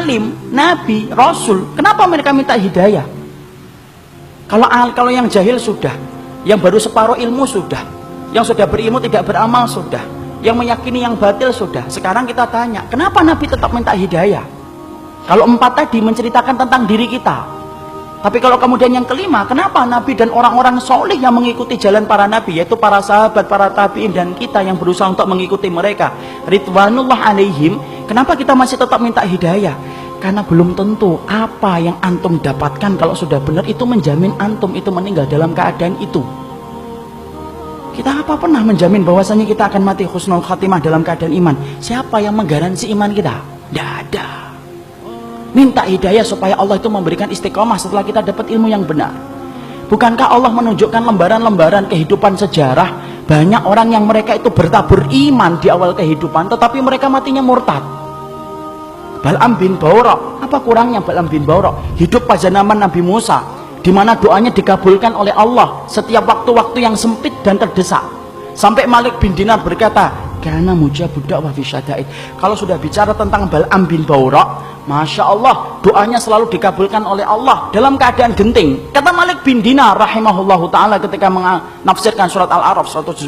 alim, nabi, rasul, kenapa mereka minta hidayah? Kalau yang jahil sudah, yang baru separuh ilmu sudah, yang sudah berilmu tidak beramal sudah, yang meyakini yang batil sudah. Sekarang kita tanya, kenapa nabi tetap minta hidayah? Kalau 4 tadi menceritakan tentang diri kita. Tapi kalau kemudian yang kelima, kenapa Nabi dan orang-orang soleh yang mengikuti jalan para Nabi, yaitu para sahabat, para tabi'in, dan kita yang berusaha untuk mengikuti mereka, ridwanullah alaihim, kenapa kita masih tetap minta hidayah? Karena belum tentu apa yang antum dapatkan kalau sudah benar itu menjamin antum itu meninggal dalam keadaan itu. Kita apa pernah menjamin bahwasanya kita akan mati husnul khatimah dalam keadaan iman? Siapa yang menggaransi iman kita? Tidak ada. Minta hidayah supaya Allah itu memberikan istiqomah setelah kita dapat ilmu yang benar. Bukankah Allah menunjukkan lembaran-lembaran kehidupan sejarah, banyak orang yang mereka itu bertabur iman di awal kehidupan, tetapi mereka matinya murtad. Bal'am bin Ba'urah, apa kurangnya Bal'am bin Ba'urah? Hidup pada zaman Nabi Musa, di mana doanya dikabulkan oleh Allah setiap waktu-waktu yang sempit dan terdesak. Sampai Malik bin Dinar berkata, karena mujabud da'wah fi syada'id. Kalau sudah bicara tentang Bal'am bin Ba'urah, Masya Allah, doanya selalu dikabulkan oleh Allah dalam keadaan genting. Kata Malik bin Dinar rahimahullahu ta'ala ketika menafsirkan surat Al-A'raf 175.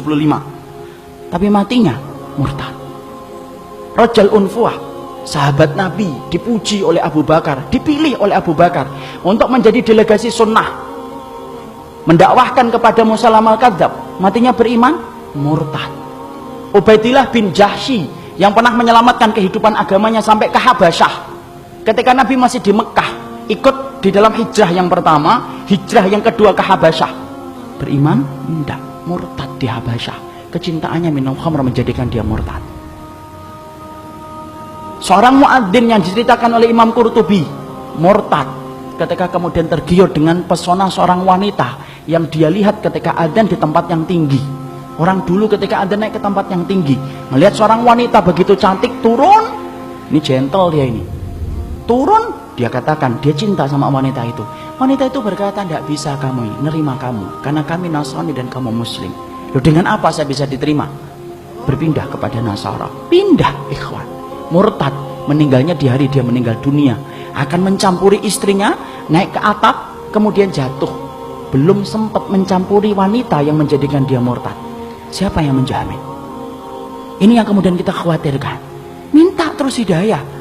Tapi matinya murtad. Rajal Unfuah, sahabat Nabi, dipuji oleh Abu Bakar, dipilih oleh Abu Bakar untuk menjadi delegasi sunnah, mendakwahkan kepada Musalam al-Kadzab. Matinya beriman, murtad. Ubaidillah bin Jahsy yang pernah menyelamatkan kehidupan agamanya sampai ke Habasyah. Ketika Nabi masih di Mekah, ikut di dalam hijrah yang pertama, hijrah yang kedua ke Habasyah. Beriman? Tidak, murtad di Habasyah. Kecintaannya minum khamr menjadikan dia murtad. Seorang muadzin yang diceritakan oleh Imam Qurtubi, murtad ketika kemudian tergiur dengan pesona seorang wanita yang dia lihat ketika adzan di tempat yang tinggi. Orang dulu ketika adzan naik ke tempat yang tinggi, melihat seorang wanita begitu cantik turun, ini gentle dia ini. Turun, dia katakan dia cinta sama wanita itu. Wanita itu berkata, tidak bisa kamu ini, nerima kamu, karena kami Nasrani dan kamu Muslim. Loh, dengan apa saya bisa diterima? Berpindah kepada Nasara. Pindah, ikhwan. Murtad, meninggalnya di hari dia meninggal dunia. Akan mencampuri istrinya, naik ke atap, kemudian jatuh. Belum sempat mencampuri wanita yang menjadikan dia murtad. Siapa yang menjamin? Ini yang kemudian kita khawatirkan. Minta terus hidayah.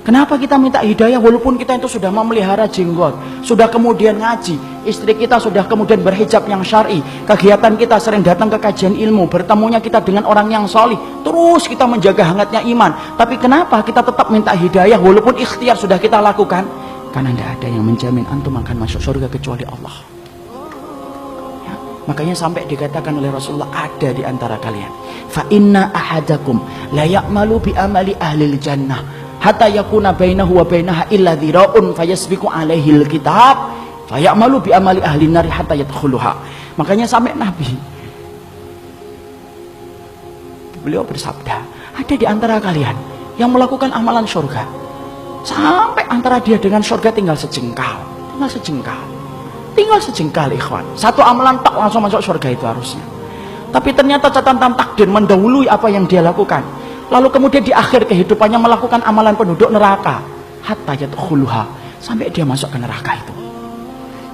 Kenapa kita minta hidayah walaupun kita itu sudah memelihara jenggot, sudah kemudian ngaji, istri kita sudah kemudian berhijab yang syar'i, kegiatan kita sering datang ke kajian ilmu, bertemunya kita dengan orang yang solih, terus kita menjaga hangatnya iman. Tapi kenapa kita tetap minta hidayah walaupun ikhtiar sudah kita lakukan? Karena tidak ada yang menjamin antum akan masuk surga kecuali Allah. Ya, makanya sampai dikatakan oleh Rasulullah, ada di antara kalian, fa inna ahadakum la ya'malu bi amali ahlil jannah hatta yakuna bainahu wa bainaha illa dhira'un fayasbiqu alaihi alkitab fayamalu bi amali ahli nari hatta yadkhuluha. Makanya sampai Nabi beliau bersabda, ada di antara kalian yang melakukan amalan surga sampai antara dia dengan surga tinggal sejengkal, tinggal sejengkal ikhwan. Satu amalan tak langsung masuk surga itu harusnya. Tapi ternyata catatan takdir mendahului apa yang dia lakukan. Lalu kemudian di akhir kehidupannya melakukan amalan penduduk neraka hatta yadkhuluha, sampai dia masuk ke neraka itu.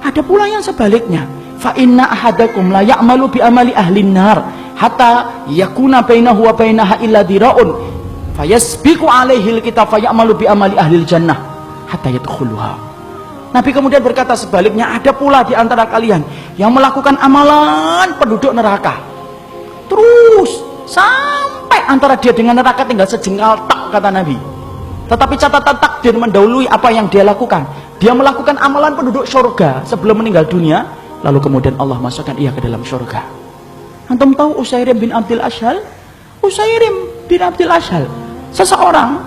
Ada pula yang sebaliknya, fa inna ahadakum la ya'malu bi amali ahli nar hatta yakuna bainahu wa bainaha illa dhira'un fayasbiqu alaihi alkitab fayamalu bi amali ahli jannah hatta yadkhuluha. Nabi kemudian berkata sebaliknya, ada pula di antara kalian yang melakukan amalan penduduk neraka terus sampai antara dia dengan neraka tinggal sejengkal tak, kata Nabi. Tetapi catatan takdir mendahului apa yang dia lakukan. Dia melakukan amalan penduduk surga sebelum meninggal dunia, lalu kemudian Allah masukkan ia ke dalam surga. Antum tahu Usairim bin Abdul Ashhal? Usairim bin Abdul Ashhal, seseorang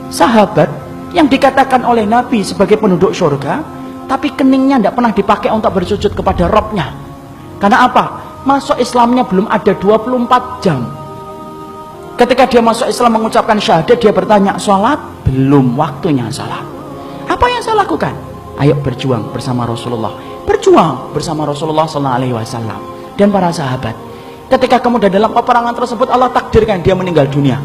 sahabat yang dikatakan oleh Nabi sebagai penduduk surga, tapi keningnya tidak pernah dipakai untuk bersujud kepada Rabbnya. Karena apa? Masuk Islamnya belum ada 24 jam. Ketika dia masuk Islam mengucapkan syahadat, dia bertanya, sholat? Belum waktunya sholat. Apa yang saya lakukan? Ayo berjuang bersama Rasulullah. Berjuang bersama Rasulullah SAW dan para sahabat. Ketika kemudian dalam peperangan tersebut Allah takdirkan dia meninggal dunia.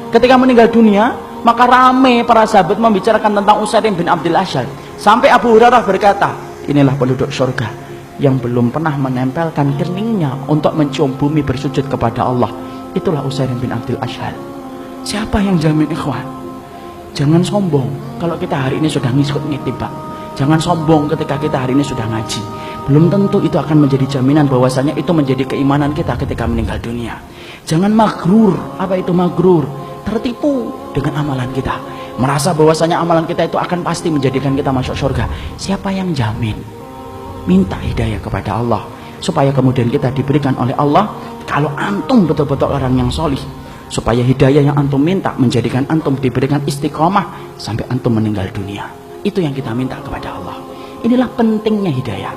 Ketika meninggal dunia, Maka rame para sahabat membicarakan tentang Usair bin Abdul Asyad. Sampai Abu Hurairah berkata, inilah penduduk surga yang belum pernah menempelkan keningnya untuk mencium bumi bersujud kepada Allah. Itulah Usair bin Abdul Asyad. Siapa yang jamin, ikhwan? Jangan sombong kalau kita hari ini sudah ngikut ngitip, Pak. Jangan sombong ketika kita hari ini sudah ngaji. Belum tentu itu akan menjadi jaminan bahwasanya itu menjadi keimanan kita ketika meninggal dunia. Jangan magrur. Apa itu magrur? Tertipu dengan amalan kita. Merasa bahwasanya amalan kita itu akan pasti menjadikan kita masuk surga. Siapa yang jamin? Minta hidayah kepada Allah supaya kemudian kita diberikan oleh Allah. Kalau antum betul-betul orang yang solih, supaya hidayah yang antum minta menjadikan antum diberikan istiqomah sampai antum meninggal dunia. Itu yang kita minta kepada Allah. Inilah pentingnya hidayah.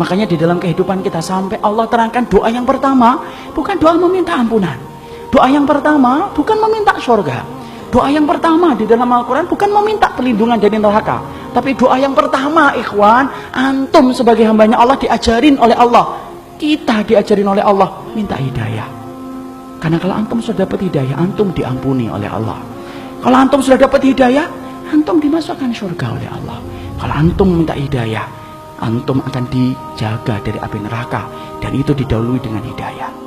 Makanya di dalam kehidupan kita sampai Allah terangkan doa yang pertama bukan doa meminta ampunan. Doa yang pertama bukan meminta surga. Doa yang pertama di dalam Al-Quran bukan meminta perlindungan dari neraka. Tapi doa yang pertama, ikhwan, antum sebagai hambanya Allah diajarin oleh Allah. Kita diajarin oleh Allah minta hidayah. Karena kalau antum sudah dapat hidayah, antum diampuni oleh Allah. Kalau antum sudah dapat hidayah, antum dimasukkan surga oleh Allah. Kalau antum minta hidayah, antum akan dijaga dari api neraka. Dan itu didahului dengan hidayah.